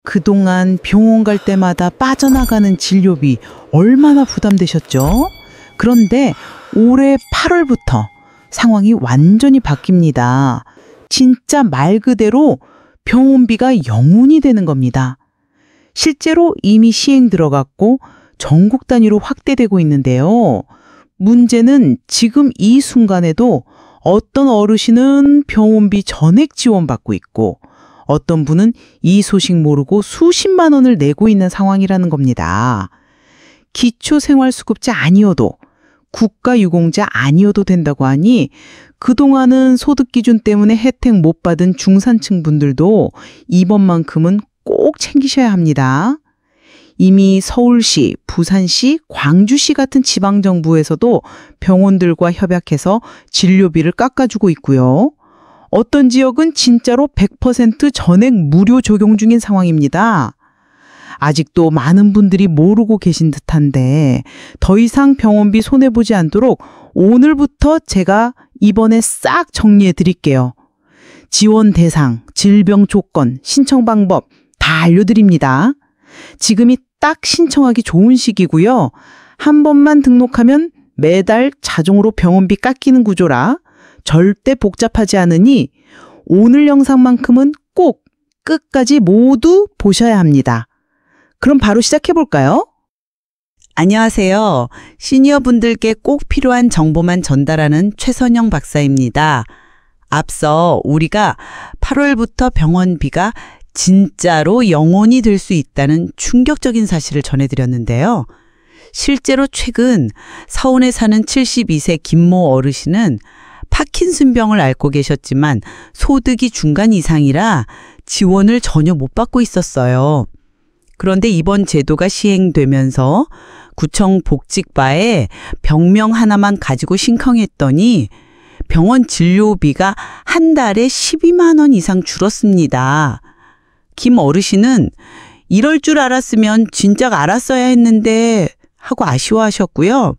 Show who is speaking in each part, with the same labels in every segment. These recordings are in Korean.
Speaker 1: 그동안 병원 갈 때마다 빠져나가는 진료비 얼마나 부담되셨죠? 그런데 올해 8월부터 상황이 완전히 바뀝니다. 진짜 말 그대로 병원비가 영원이 되는 겁니다. 실제로 이미 시행 들어갔고 전국 단위로 확대되고 있는데요. 문제는 지금 이 순간에도 어떤 어르신은 병원비 전액 지원받고 있고 어떤 분은 이 소식 모르고 수십만 원을 내고 있는 상황이라는 겁니다. 기초생활수급자 아니어도 국가유공자 아니어도 된다고 하니 그동안은 소득기준 때문에 혜택 못 받은 중산층 분들도 이번만큼은 꼭 챙기셔야 합니다. 이미 서울시, 부산시, 광주시 같은 지방정부에서도 병원들과 협약해서 진료비를 깎아주고 있고요. 어떤 지역은 진짜로 100% 전액 무료 적용 중인 상황입니다. 아직도 많은 분들이 모르고 계신 듯한데 더 이상 병원비 손해보지 않도록 오늘부터 제가 이번에 싹 정리해 드릴게요. 지원 대상, 질병 조건, 신청 방법 다 알려드립니다. 지금이 딱 신청하기 좋은 시기고요. 한 번만 등록하면 매달 자동으로 병원비 깎이는 구조라 절대 복잡하지 않으니 오늘 영상만큼은 꼭 끝까지 모두 보셔야 합니다. 그럼 바로 시작해 볼까요? 안녕하세요. 시니어분들께 꼭 필요한 정보만 전달하는 최선영 박사입니다. 앞서 우리가 8월부터 병원비가 진짜로 영원히 될 수 있다는 충격적인 사실을 전해드렸는데요. 실제로 최근 서울에 사는 72세 김모 어르신은 파킨슨병을 앓고 계셨지만 소득이 중간 이상이라 지원을 전혀 못 받고 있었어요. 그런데 이번 제도가 시행되면서 구청 복직바에 병명 하나만 가지고 신청했더니 병원 진료비가 한 달에 12만 원 이상 줄었습니다. 김 어르신은 이럴 줄 알았으면 진작 알았어야 했는데 하고 아쉬워하셨고요.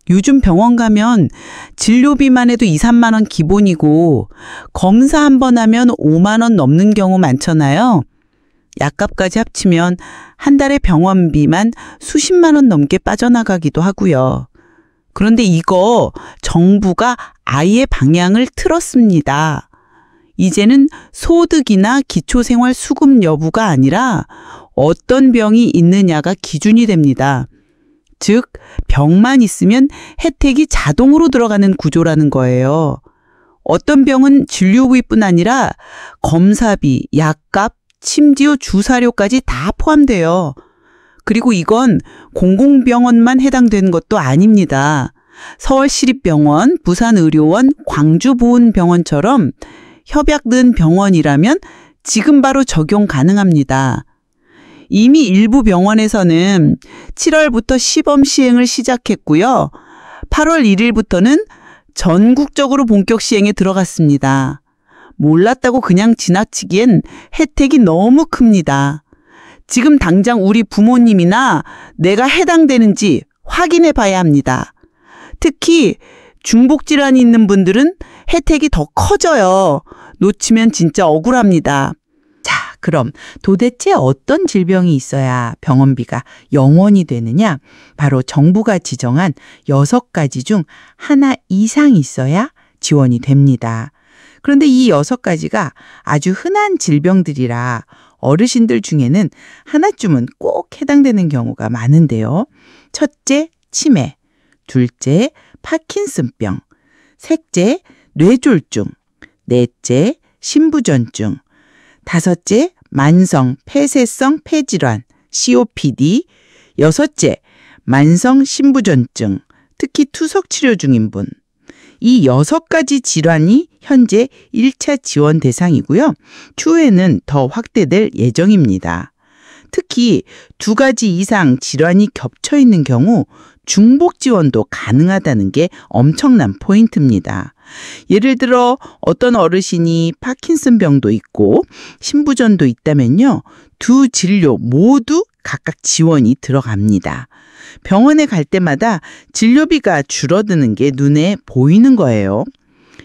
Speaker 1: 요즘 병원 가면 진료비만 해도 2, 3만 원 기본이고 검사 한 번 하면 5만 원 넘는 경우 많잖아요. 약값까지 합치면 한 달에 병원비만 수십만 원 넘게 빠져나가기도 하고요. 그런데 이거 정부가 아예 방향을 틀었습니다. 이제는 소득이나 기초생활수급 여부가 아니라 어떤 병이 있느냐가 기준이 됩니다. 즉, 병만 있으면 혜택이 자동으로 들어가는 구조라는 거예요. 어떤 병은 진료비뿐 아니라 검사비, 약값, 심지어 주사료까지 다 포함돼요. 그리고 이건 공공병원만 해당되는 것도 아닙니다. 서울시립병원, 부산의료원, 광주보훈병원처럼 협약된 병원이라면 지금 바로 적용 가능합니다. 이미 일부 병원에서는 7월부터 시범 시행을 시작했고요. 8월 1일부터는 전국적으로 본격 시행에 들어갔습니다. 몰랐다고 그냥 지나치기엔 혜택이 너무 큽니다. 지금 당장 우리 부모님이나 내가 해당되는지 확인해 봐야 합니다. 특히 중복질환이 있는 분들은 혜택이 더 커져요. 놓치면 진짜 억울합니다. 자, 그럼 도대체 어떤 질병이 있어야 병원비가 영원히 되느냐? 바로 정부가 지정한 6가지 중 하나 이상 있어야 지원이 됩니다. 그런데 이 6가지가 아주 흔한 질병들이라 어르신들 중에는 하나쯤은 꼭 해당되는 경우가 많은데요. 첫째, 치매. 둘째, 파킨슨병. 셋째, 뇌졸중. 넷째, 신부전증. 다섯째, 만성 폐쇄성 폐질환, COPD. 여섯째, 만성 신부전증, 특히 투석 치료 중인 분. 이 6가지 질환이 현재 1차 지원 대상이고요. 추후에는 더 확대될 예정입니다. 특히 2가지 이상 질환이 겹쳐 있는 경우 중복 지원도 가능하다는 게 엄청난 포인트입니다. 예를 들어 어떤 어르신이 파킨슨병도 있고 신부전도 있다면요. 두 진료 모두 각각 지원이 들어갑니다. 병원에 갈 때마다 진료비가 줄어드는 게 눈에 보이는 거예요.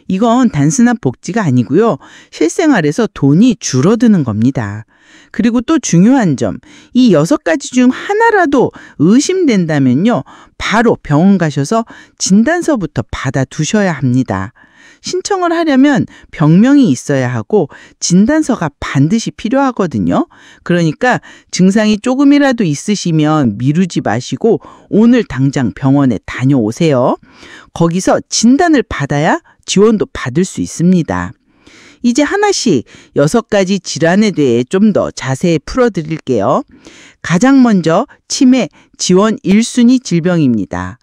Speaker 1: 이건 단순한 복지가 아니고요. 실생활에서 돈이 줄어드는 겁니다. 그리고 또 중요한 점, 이 6가지 중 하나라도 의심된다면요. 바로 병원 가셔서 진단서부터 받아두셔야 합니다. 신청을 하려면 병명이 있어야 하고 진단서가 반드시 필요하거든요. 그러니까 증상이 조금이라도 있으시면 미루지 마시고 오늘 당장 병원에 다녀오세요. 거기서 진단을 받아야 지원도 받을 수 있습니다. 이제 하나씩 6가지 질환에 대해 좀 더 자세히 풀어드릴게요. 가장 먼저 치매 지원 1순위 질병입니다.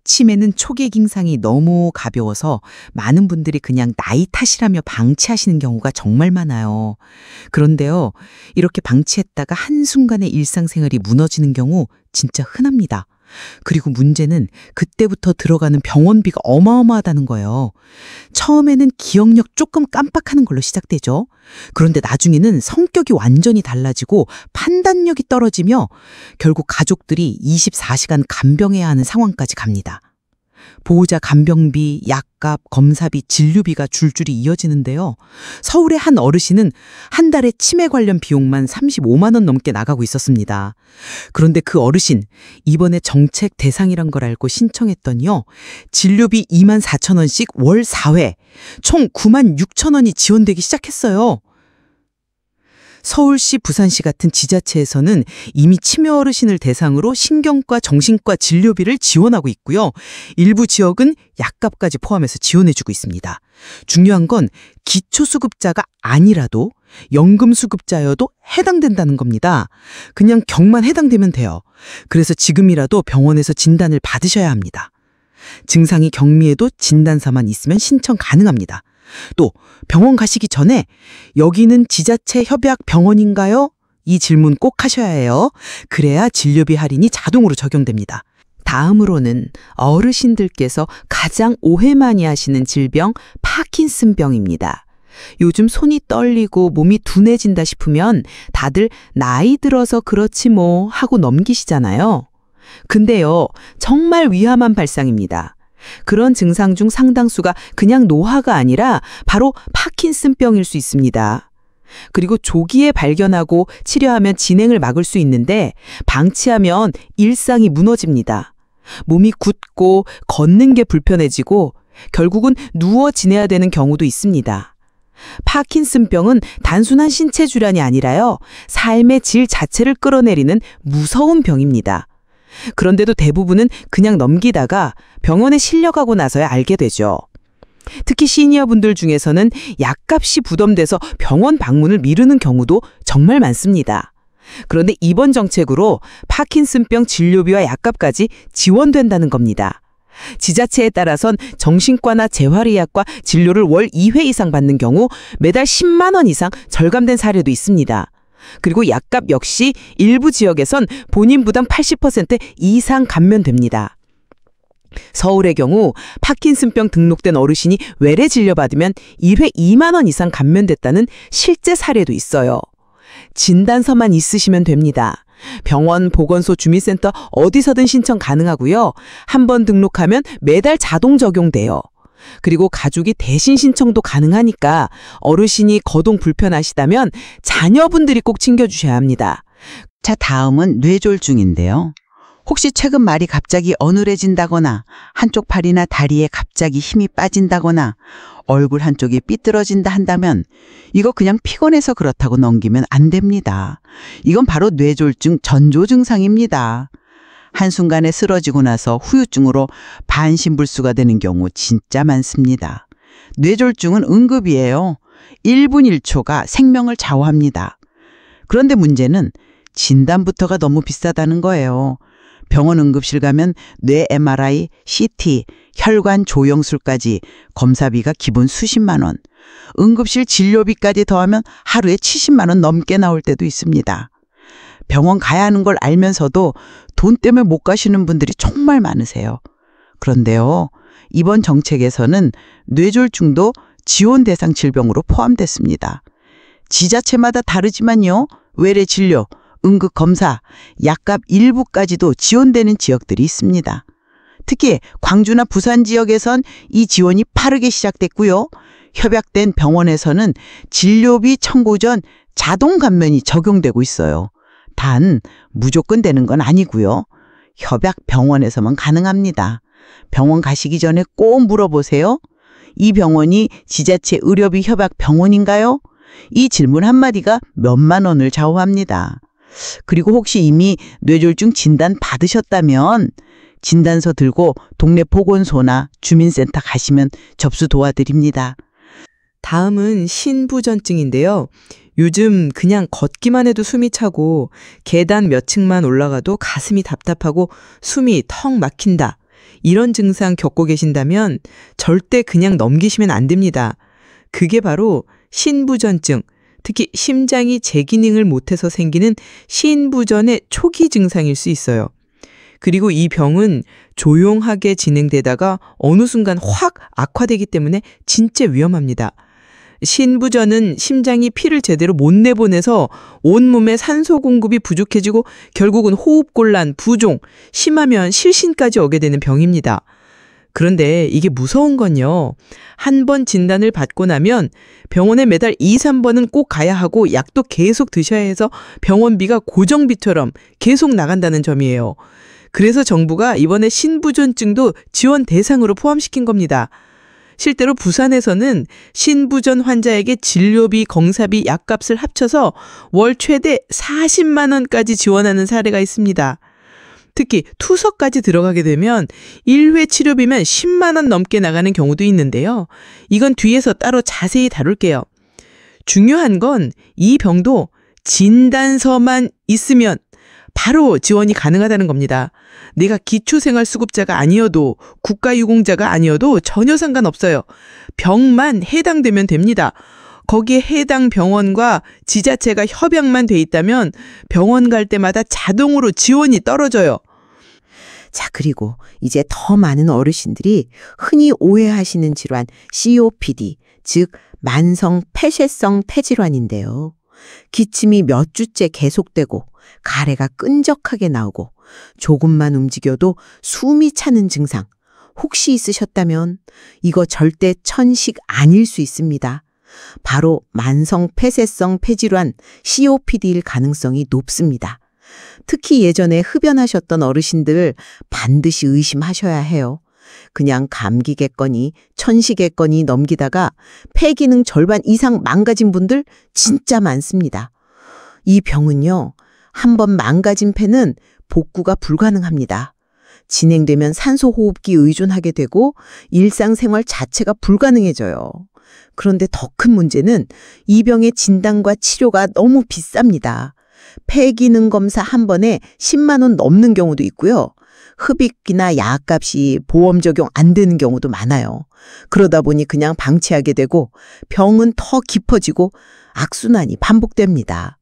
Speaker 2: 치매는 초기 증상이 너무 가벼워서 많은 분들이 그냥 나이 탓이라며 방치하시는 경우가 정말 많아요. 그런데요, 이렇게 방치했다가 한순간에 일상생활이 무너지는 경우 진짜 흔합니다. 그리고 문제는 그때부터 들어가는 병원비가 어마어마하다는 거예요. 처음에는 기억력 조금 깜빡하는 걸로 시작되죠. 그런데 나중에는 성격이 완전히 달라지고 판단력이 떨어지며 결국 가족들이 24시간 간병해야 하는 상황까지 갑니다. 보호자 간병비, 약값, 검사비, 진료비가 줄줄이 이어지는데요. 서울의 한 어르신은 한 달에 치매 관련 비용만 35만 원 넘게 나가고 있었습니다. 그런데 그 어르신, 이번에 정책 대상이란 걸 알고 신청했더니요. 진료비 2만 4천 원씩 월 4회, 총 9만 6천 원이 지원되기 시작했어요. 서울시, 부산시 같은 지자체에서는 이미 치매 어르신을 대상으로 신경과 정신과 진료비를 지원하고 있고요. 일부 지역은 약값까지 포함해서 지원해주고 있습니다. 중요한 건 기초수급자가 아니라도 연금수급자여도 해당된다는 겁니다. 그냥 경만 해당되면 돼요. 그래서 지금이라도 병원에서 진단을 받으셔야 합니다. 증상이 경미해도 진단서만 있으면 신청 가능합니다. 또 병원 가시기 전에 여기는 지자체 협약 병원인가요? 이 질문 꼭 하셔야 해요. 그래야 진료비 할인이 자동으로 적용됩니다. 다음으로는 어르신들께서 가장 오해 많이 하시는 질병 파킨슨병입니다. 요즘 손이 떨리고 몸이 둔해진다 싶으면 다들 나이 들어서 그렇지 뭐 하고 넘기시잖아요. 근데요, 정말 위험한 발상입니다. 그런 증상 중 상당수가 그냥 노화가 아니라 바로 파킨슨병일 수 있습니다. 그리고 조기에 발견하고 치료하면 진행을 막을 수 있는데 방치하면 일상이 무너집니다. 몸이 굳고 걷는 게 불편해지고 결국은 누워 지내야 되는 경우도 있습니다. 파킨슨병은 단순한 신체 질환이 아니라요. 삶의 질 자체를 끌어내리는 무서운 병입니다. 그런데도 대부분은 그냥 넘기다가 병원에 실려가고 나서야 알게 되죠. 특히 시니어분들 중에서는 약값이 부담돼서 병원 방문을 미루는 경우도 정말 많습니다. 그런데 이번 정책으로 파킨슨병 진료비와 약값까지 지원된다는 겁니다. 지자체에 따라선 정신과나 재활의학과 진료를 월 2회 이상 받는 경우 매달 10만 원 이상 절감된 사례도 있습니다. 그리고 약값 역시 일부 지역에선 본인 부담 80% 이상 감면됩니다. 서울의 경우 파킨슨병 등록된 어르신이 외래 진료받으면 1회 2만 원 이상 감면됐다는 실제 사례도 있어요. 진단서만 있으시면 됩니다. 병원, 보건소, 주민센터 어디서든 신청 가능하고요. 한 번 등록하면 매달 자동 적용돼요. 그리고 가족이 대신 신청도 가능하니까 어르신이 거동 불편하시다면 자녀분들이 꼭 챙겨주셔야 합니다.
Speaker 3: 자, 다음은 뇌졸중인데요. 혹시 최근 말이 갑자기 어눌해진다거나 한쪽 팔이나 다리에 갑자기 힘이 빠진다거나 얼굴 한쪽이 삐뚤어진다 한다면 이거 그냥 피곤해서 그렇다고 넘기면 안 됩니다. 이건 바로 뇌졸중 전조 증상입니다. 한순간에 쓰러지고 나서 후유증으로 반신불수가 되는 경우 진짜 많습니다. 뇌졸중은 응급이에요. 1분 1초가 생명을 좌우합니다. 그런데 문제는 진단부터가 너무 비싸다는 거예요. 병원 응급실 가면 뇌 MRI, CT, 혈관 조영술까지 검사비가 기본 수십만 원, 응급실 진료비까지 더하면 하루에 70만 원 넘게 나올 때도 있습니다. 병원 가야 하는 걸 알면서도 돈 때문에 못 가시는 분들이 정말 많으세요. 그런데요, 이번 정책에서는 뇌졸중도 지원 대상 질병으로 포함됐습니다. 지자체마다 다르지만요, 외래 진료, 응급 검사, 약값 일부까지도 지원되는 지역들이 있습니다. 특히 광주나 부산 지역에선 이 지원이 빠르게 시작됐고요. 협약된 병원에서는 진료비 청구 전 자동 감면이 적용되고 있어요. 단 무조건 되는 건 아니고요. 협약 병원에서만 가능합니다. 병원 가시기 전에 꼭 물어보세요. 이 병원이 지자체 의료비 협약 병원인가요? 이 질문 한마디가 몇만 원을 좌우합니다. 그리고 혹시 이미 뇌졸중 진단 받으셨다면 진단서 들고 동네 보건소나 주민센터 가시면 접수 도와드립니다.
Speaker 2: 다음은 신부전증인데요. 요즘 그냥 걷기만 해도 숨이 차고 계단 몇 층만 올라가도 가슴이 답답하고 숨이 턱 막힌다. 이런 증상 겪고 계신다면 절대 그냥 넘기시면 안 됩니다. 그게 바로 신부전증, 특히 심장이 제기능을 못해서 생기는 신부전의 초기 증상일 수 있어요. 그리고 이 병은 조용하게 진행되다가 어느 순간 확 악화되기 때문에 진짜 위험합니다. 신부전은 심장이 피를 제대로 못 내보내서 온몸에 산소 공급이 부족해지고 결국은 호흡곤란, 부종, 심하면 실신까지 오게 되는 병입니다. 그런데 이게 무서운 건요. 한 번 진단을 받고 나면 병원에 매달 2, 3번은 꼭 가야 하고 약도 계속 드셔야 해서 병원비가 고정비처럼 계속 나간다는 점이에요. 그래서 정부가 이번에 신부전증도 지원 대상으로 포함시킨 겁니다. 실제로 부산에서는 신부전 환자에게 진료비, 검사비, 약값을 합쳐서 월 최대 40만 원까지 지원하는 사례가 있습니다. 특히 투석까지 들어가게 되면 1회 치료비면 10만 원 넘게 나가는 경우도 있는데요. 이건 뒤에서 따로 자세히 다룰게요. 중요한 건 이 병도 진단서만 있으면 바로 지원이 가능하다는 겁니다. 내가 기초생활수급자가 아니어도 국가유공자가 아니어도 전혀 상관없어요. 병만 해당되면 됩니다. 거기에 해당 병원과 지자체가 협약만 돼 있다면 병원 갈 때마다 자동으로 지원이 떨어져요.
Speaker 4: 자, 그리고 이제 더 많은 어르신들이 흔히 오해하시는 질환 COPD, 즉 만성 폐쇄성 폐질환인데요. 기침이 몇 주째 계속되고 가래가 끈적하게 나오고 조금만 움직여도 숨이 차는 증상 혹시 있으셨다면 이거 절대 천식 아닐 수 있습니다. 바로 만성 폐쇄성 폐질환 COPD일 가능성이 높습니다. 특히 예전에 흡연하셨던 어르신들 반드시 의심하셔야 해요. 그냥 감기겠거니 천식겠거니 넘기다가 폐기능 절반 이상 망가진 분들 진짜 많습니다. 이 병은요, 한번 망가진 폐는 복구가 불가능합니다. 진행되면 산소호흡기 의존하게 되고 일상생활 자체가 불가능해져요. 그런데 더 큰 문제는 이 병의 진단과 치료가 너무 비쌉니다. 폐기능 검사 한 번에 10만 원 넘는 경우도 있고요. 흡입기나 약값이 보험 적용 안 되는 경우도 많아요. 그러다 보니 그냥 방치하게 되고 병은 더 깊어지고 악순환이 반복됩니다.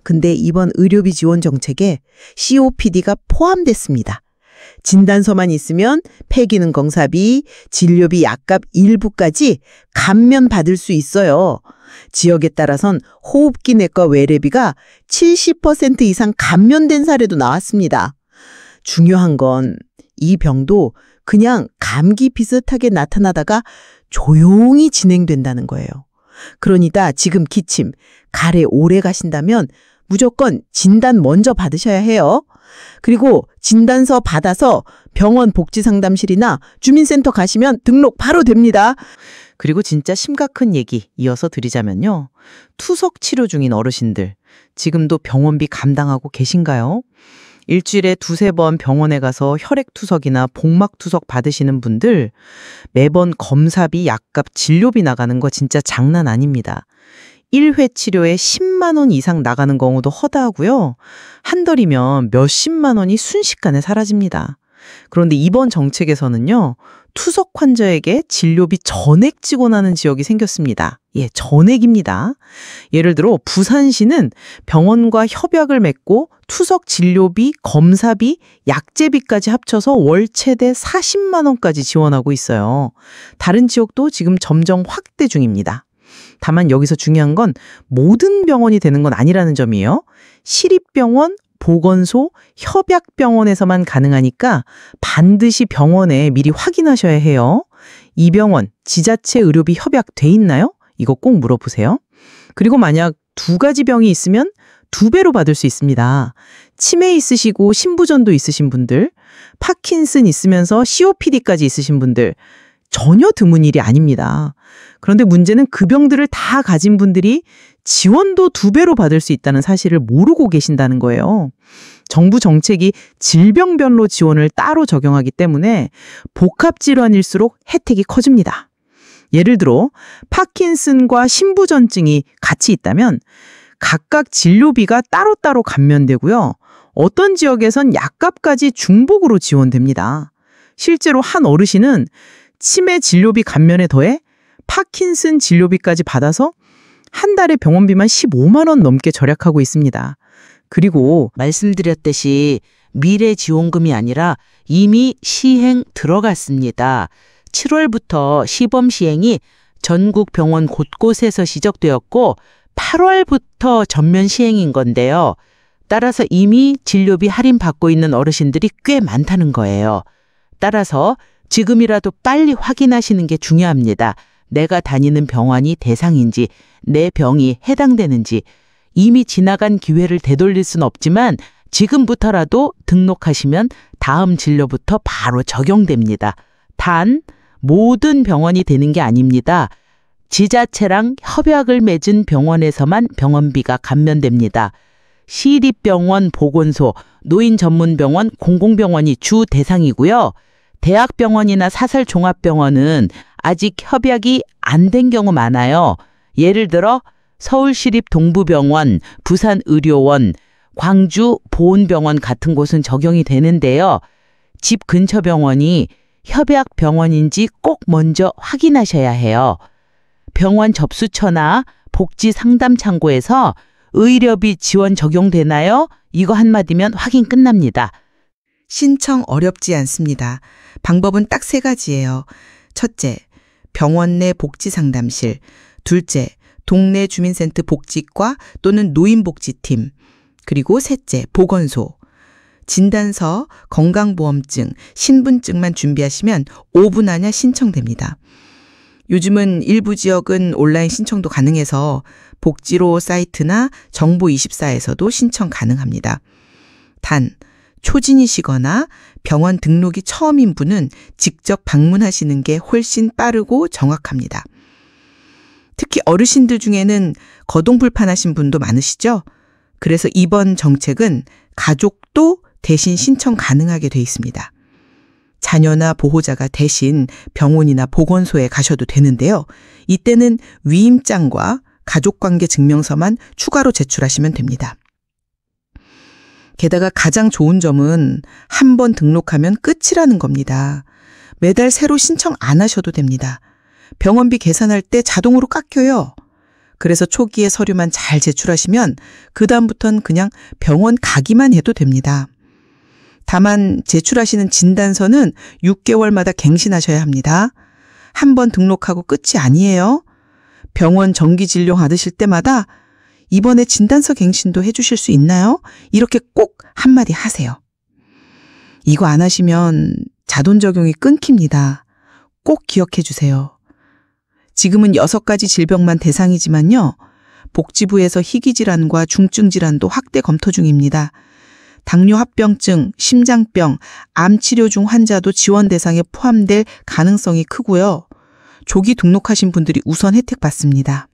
Speaker 4: 근데 이번 의료비 지원 정책에 COPD가 포함됐습니다. 진단서만 있으면 폐기능 검사비, 진료비, 약값 일부까지 감면 받을 수 있어요. 지역에 따라선 호흡기 내과 외래비가 70% 이상 감면된 사례도 나왔습니다. 중요한 건 이 병도 그냥 감기 비슷하게 나타나다가 조용히 진행된다는 거예요. 그러니까 지금 기침, 가래 오래 가신다면 무조건 진단 먼저 받으셔야 해요. 그리고 진단서 받아서 병원 복지상담실이나 주민센터 가시면 등록 바로 됩니다.
Speaker 1: 그리고 진짜 심각한 얘기 이어서 드리자면요. 투석 치료 중인 어르신들, 지금도 병원비 감당하고 계신가요? 일주일에 2-3번 병원에 가서 혈액투석이나 복막투석 받으시는 분들 매번 검사비, 약값, 진료비 나가는 거 진짜 장난 아닙니다. 1회 치료에 10만 원 이상 나가는 경우도 허다하고요. 한 달이면 몇십만 원이 순식간에 사라집니다. 그런데 이번 정책에서는요. 투석 환자에게 진료비 전액 지원하는 지역이 생겼습니다. 예, 전액입니다. 예를 들어 부산시는 병원과 협약을 맺고 투석 진료비, 검사비, 약제비까지 합쳐서 월 최대 40만 원까지 지원하고 있어요. 다른 지역도 지금 점점 확대 중입니다. 다만 여기서 중요한 건 모든 병원이 되는 건 아니라는 점이에요. 시립병원, 보건소, 협약병원에서만 가능하니까 반드시 병원에 미리 확인하셔야 해요. 이 병원 지자체 의료비 협약돼 있나요? 이거 꼭 물어보세요. 그리고 만약 2가지 병이 있으면 2배로 받을 수 있습니다. 치매 있으시고 신부전도 있으신 분들, 파킨슨 있으면서 COPD까지 있으신 분들, 전혀 드문 일이 아닙니다. 그런데 문제는 그 병들을 다 가진 분들이 지원도 2배로 받을 수 있다는 사실을 모르고 계신다는 거예요. 정부 정책이 질병별로 지원을 따로 적용하기 때문에 복합질환일수록 혜택이 커집니다. 예를 들어 파킨슨과 신부전증이 같이 있다면 각각 진료비가 따로따로 감면되고요. 어떤 지역에선 약값까지 중복으로 지원됩니다. 실제로 한 어르신은 치매 진료비 감면에 더해 파킨슨 진료비까지 받아서 한 달에 병원비만 15만 원 넘게 절약하고 있습니다. 그리고
Speaker 5: 말씀드렸듯이 미래 지원금이 아니라 이미 시행 들어갔습니다. 7월부터 시범 시행이 전국 병원 곳곳에서 시작되었고 8월부터 전면 시행인 건데요. 따라서 이미 진료비 할인받고 있는 어르신들이 꽤 많다는 거예요. 따라서 지금이라도 빨리 확인하시는 게 중요합니다. 내가 다니는 병원이 대상인지, 내 병이 해당되는지. 이미 지나간 기회를 되돌릴 수는 없지만 지금부터라도 등록하시면 다음 진료부터 바로 적용됩니다. 단, 모든 병원이 되는 게 아닙니다. 지자체랑 협약을 맺은 병원에서만 병원비가 감면됩니다. 시립병원, 보건소, 노인전문병원, 공공병원이 주 대상이고요. 대학병원이나 사설종합병원은 아직 협약이 안 된 경우 많아요. 예를 들어 서울시립 동부병원, 부산의료원, 광주 보훈병원 같은 곳은 적용이 되는데요. 집 근처 병원이 협약 병원인지 꼭 먼저 확인하셔야 해요. 병원 접수처나 복지상담창고에서 의료비 지원 적용되나요? 이거 한마디면 확인 끝납니다.
Speaker 6: 신청 어렵지 않습니다. 방법은 딱 3가지예요. 첫째, 병원 내 복지상담실. 둘째, 동네 주민센터 복지과 또는 노인복지팀. 그리고 셋째, 보건소. 진단서, 건강보험증, 신분증만 준비하시면 5분 안에 신청됩니다. 요즘은 일부 지역은 온라인 신청도 가능해서 복지로 사이트나 정보24에서도 신청 가능합니다. 단, 초진이시거나 병원 등록이 처음인 분은 직접 방문하시는 게 훨씬 빠르고 정확합니다. 특히 어르신들 중에는 거동불편하신 분도 많으시죠? 그래서 이번 정책은 가족도 대신 신청 가능하게 돼 있습니다. 자녀나 보호자가 대신 병원이나 보건소에 가셔도 되는데요. 이때는 위임장과 가족관계 증명서만 추가로 제출하시면 됩니다. 게다가 가장 좋은 점은 한 번 등록하면 끝이라는 겁니다. 매달 새로 신청 안 하셔도 됩니다. 병원비 계산할 때 자동으로 깎여요. 그래서 초기에 서류만 잘 제출하시면 그다음부터는 그냥 병원 가기만 해도 됩니다. 다만 제출하시는 진단서는 6개월마다 갱신하셔야 합니다. 한 번 등록하고 끝이 아니에요. 병원 정기 진료 받으실 때마다 이번에 진단서 갱신도 해주실 수 있나요? 이렇게 꼭 한마디 하세요. 이거 안 하시면 자동 적용이 끊깁니다. 꼭 기억해 주세요. 지금은 6가지 질병만 대상이지만요. 복지부에서 희귀질환과 중증질환도 확대 검토 중입니다. 당뇨 합병증, 심장병, 암 치료 중 환자도 지원 대상에 포함될 가능성이 크고요. 조기 등록하신 분들이 우선 혜택 받습니다.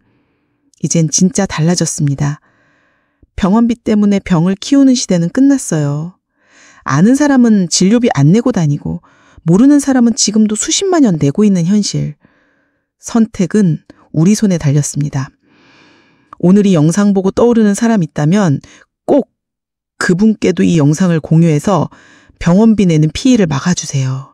Speaker 6: 이젠 진짜 달라졌습니다. 병원비 때문에 병을 키우는 시대는 끝났어요. 아는 사람은 진료비 안 내고 다니고 모르는 사람은 지금도 수십만 원 내고 있는 현실. 선택은 우리 손에 달렸습니다. 오늘 이 영상 보고 떠오르는 사람 있다면 꼭 그분께도 이 영상을 공유해서 병원비 내는 피해를 막아주세요.